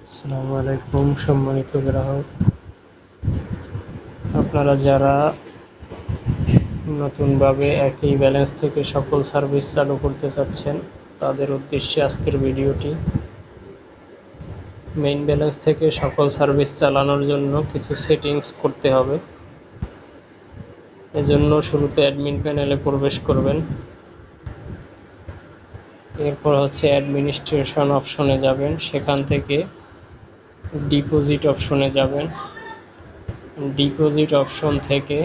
আসসালামু আলাইকুম সম্মানিত গ্রাহক, আপনারা যারা নতুনভাবে একই ব্যালেন্স থেকে সকল সার্ভিস চালু করতে চাচ্ছেন তাদের উদ্দেশ্যে আজকের ভিডিওটি। মেইন ব্যালেন্স থেকে সকল সার্ভিস চালানোর জন্য কিছু সেটিংস করতে হবে। এজন্য শুরুতে অ্যাডমিন প্যানেলে প্রবেশ করবেন। এরপর অ্যাডমিনিস্ট্রেশন অপশনে যাবেন, সেখান থেকে ডিপোজিট অপশনে যাবেন। ডিপোজিট অপশন থেকে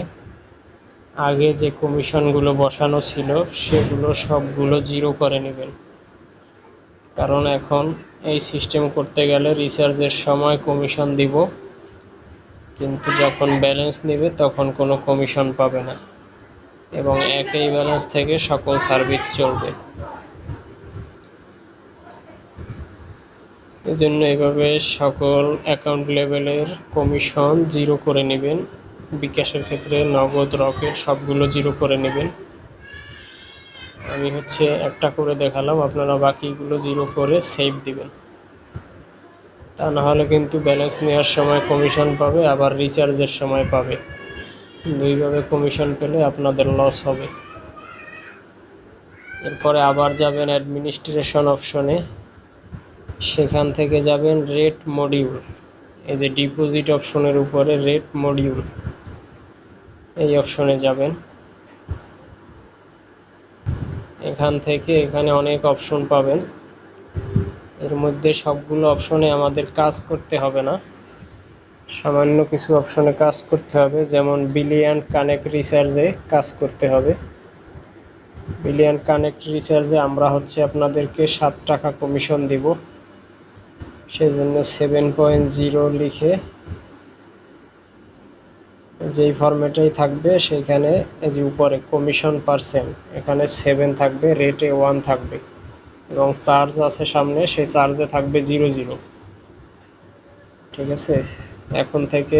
আগে যে কমিশনগুলো বসানো ছিল সেগুলো সবগুলো জিরো করে নেবেন, কারণ এখন এই সিস্টেম করতে গেলে রিচার্জের সময় কমিশন দিব, কিন্তু যখন ব্যালেন্স নেবে তখন কোনো কমিশন পাবে না এবং একই ব্যালেন্স থেকে সকল সার্ভিস চলবে। এজন্য এভাবে সকল অ্যাকাউন্ট লেভেলের কমিশন জিরো করে নেবেন। বিকাশের ক্ষেত্রে নগদ, রকেট সবগুলো জিরো করে নেবেন। আমি একটা করে দেখালাম, আপনারা বাকিগুলো জিরো করে সেভ দিবেন। তা না হলে কিন্তু ব্যালেন্স নেওয়ার সময় কমিশন পাবে, আবার রিচার্জের সময় পাবে। দুইভাবে কমিশন পেলে আপনাদের লস হবে। এরপরে আবার যাবেন অ্যাডমিনিস্ট্রেশন অপশনে, সেখান থেকে যাবেন রেট মডিউল। এই যে ডিপোজিট অপশনের উপরে রেট মডিউল, এই অপশনে যাবেন। এখান থেকে এখানে অনেক অপশন পাবেন। এর মধ্যে সবগুলো অপশনে আমাদের কাজ করতে হবে না, সামান্য কিছু অপশনে কাজ করতে হবে। যেমন বিলিয়ন কানেক্ট রিচার্জে কাজ করতে হবে। বিলিয়ন কানেক্ট রিচার্জে আমরা আপনাদেরকে 7 টাকা কমিশন দিব, সেই জন্য 7.0 লিখে যেই ফরম্যাটেই থাকবে সেইখানে এই যে উপরে কমিশন পার্সেন্ট, এখানে 7 থাকবে, রেটে 1 থাকবে এবং চার্জ আছে সামনে, সেই চার্জে থাকবে 00। ঠিক আছে, এখন থেকে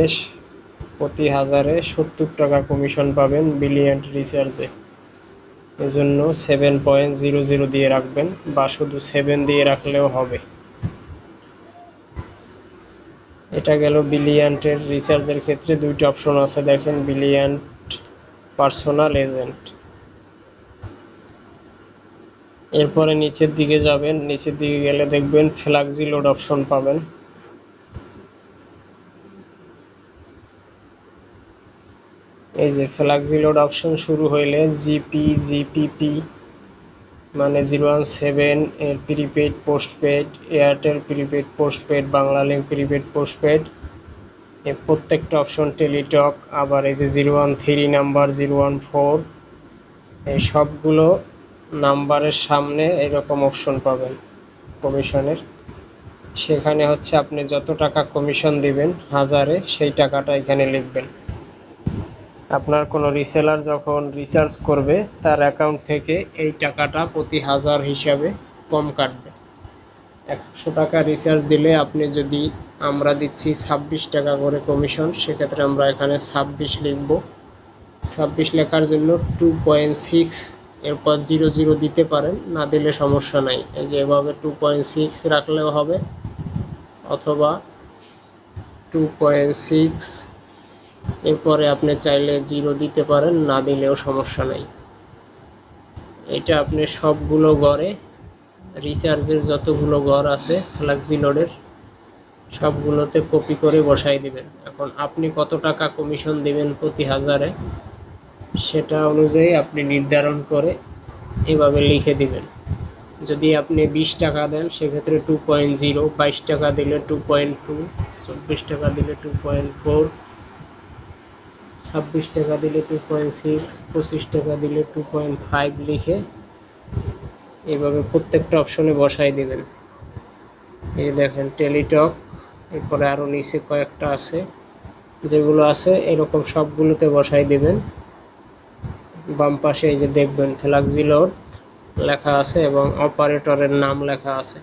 প্রতি 1000-এ 70 টাকা কমিশন পাবেন বিলিয়ন রিচার্জে। এজন্য 7.00 দিয়ে রাখবেন, বা শুধু 7 দিয়ে রাখলেও হবে। এটা গেল বিলিয়ন্টের রিচার্জের ক্ষেত্রে দুইটা অপশন আছে, দেখেন বিলিয়ন্ট পার্সোনাল এজেন্ট। এরপরে নিচের দিকে যাবেন, নিচের দিকে গেলে দেখবেন ফ্ল্যাক্সি লোড অপশন পাবেন। এই যে ফ্ল্যাক্সি লোড অপশন শুরু হইলে জিপিপি মানে 017 এর prepaid postpaid, Airtel prepaid postpaid, Banglalink prepaid postpaid, এই প্রত্যেকটা অপশন, টেলিটক, আবার এই যে 013 নাম্বার, 014, এই সবগুলো নাম্বারের সামনে এরকম অপশন পাবেন কমিশনের। সেখানে আপনি যত টাকা কমিশন দিবেন 1000-এ, সেই টাকাটা এখানে লিখবেন। আপনার কোনো রিসেলার যখন রিচার্জ করবে তার অ্যাকাউন্ট থেকে এই টাকাটা প্রতি 1000 হিসাবে কম কাটবে। 100 টাকা রিচার্জ দিলে আপনি যদি, আমরা দিচ্ছি 26 টাকা করে কমিশন, সেক্ষেত্রে আমরা এখানে 26 লিখব। 26 লেখার জন্য 2.6, এরপর 00 দিতে পারেন, না দিলে সমস্যা নাই। এই যে এভাবে 2.6 রাখলেও হবে, অথবা 2.6 এরপরে আপনি চাইলে 0 দিতে পারেন, না দিলেও সমস্যা নাই। এটা আপনি সবগুলো ঘরে, রিচার্জের যতগুলো ঘর আছে ফ্ল্যাক্সি লোডের, সবগুলোতে কপি করে বসাই দিবেন। এখন আপনি কত টাকা কমিশন দিবেন প্রতি 1000-এ, সেটা অনুযায়ী আপনি নির্ধারণ করে এভাবে লিখে দিবেন। যদি আপনি 20 টাকা দেন সেক্ষেত্রে 2.0, 22 টাকা দিলে 2.2, 24 টাকা দিলে 2.4, 26 টাকা দিলে 2.6, 25 টাকা দিলে 2.5 লিখে এইভাবে প্রত্যেকটা অপশনে বসাই দিবেন। এই দেখেন টেলিটক, এরপরে আরও নিচে কয়েকটা আছে, যেগুলো আছে এরকম সবগুলোতে বসাই দিবেন। বাম পাশে এই যে দেখবেন ফ্ল্যাক্সি লোড লেখা আছে এবং অপারেটরের নাম লেখা আছে।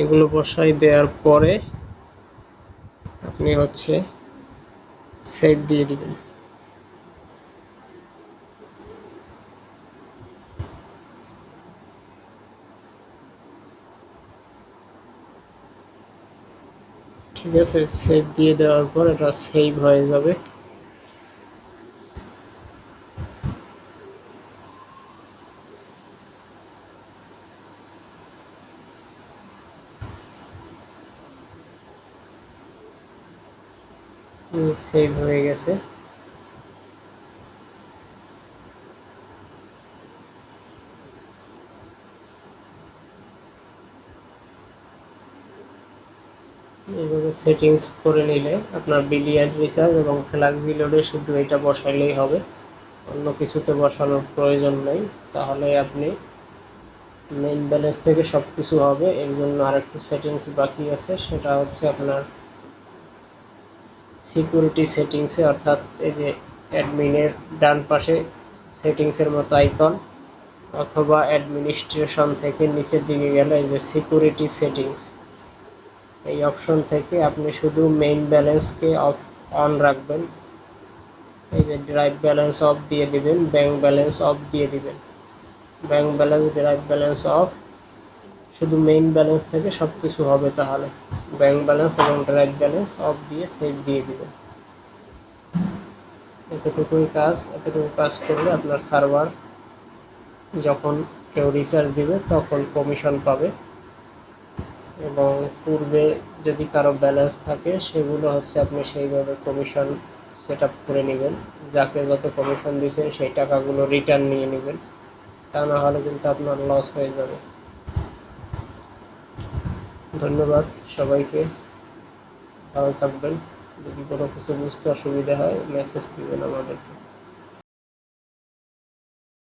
এগুলো বসাই দেওয়ার পরে আপনি সেভ দিয়ে দিবেন। ঠিক আছে, সেভ দিয়ে দেওয়ার পর এটা সেভ হয়ে যাবে। সেভ হয়ে গেছে। এইভাবে সেটিংস করে নিলে আপনার বিলিয়ন রিচার্জ এবং ফ্ল্যাক্সি লোডে শুধু এটা বসাইলেই হবে, অন্য কিছুতে বসানোর প্রয়োজন নেই। তাহলে আপনি মেইন ব্যালেন্স থেকে সব কিছু হবে। এর জন্য আরেকটু সেটিংস বাকি আছে, সেটা হচ্ছে আপনার সিকিউরিটি সেটিংসে, অর্থাৎ এই যে অ্যাডমিনের ডান পাশে সেটিংসের মতো আইকন, অথবা অ্যাডমিনিস্ট্রেশন থেকে নিচের দিকে গেলে এই যে সিকিউরিটি সেটিংস, এই অপশন থেকে আপনি শুধু মেইন ব্যালেন্সকে অন রাখবেন। এই যে ড্রাইভ ব্যালেন্স অফ দিয়ে দিবেন, ব্যাংক ব্যালেন্স অফ দিয়ে দিবেন। Bank balance, drive balance of, শুধু মেইন ব্যালেন্স থেকে সব কিছু হবে। তাহলে ব্যাংক ব্যালেন্স এবং ড্রাইভ ব্যালেন্স অফ দিয়ে সেভ দিয়ে দিবেন। এতটুকুই কাজ। এতটুকু কাজ করলে আপনার সার্ভার যখন কেউ রিচার্জ দিবে তখন কমিশন পাবে, এবং পূর্বে যদি কারো ব্যালেন্স থাকে সেগুলো হচ্ছে আপনি সেইভাবে কমিশন সেট আপ করে নেবেন। যাকে যত কমিশন দিয়েছেন সেই টাকাগুলো রিটার্ন নিয়ে নেবেন, তা না হলে কিন্তু আপনার লস হয়ে যাবে। ধন্যবাদ সবাইকে, ভালো থাকবেন। যদি কোনো কিছু বুঝতে অসুবিধা হয় মেসেজ দিবেন আমাদেরকে।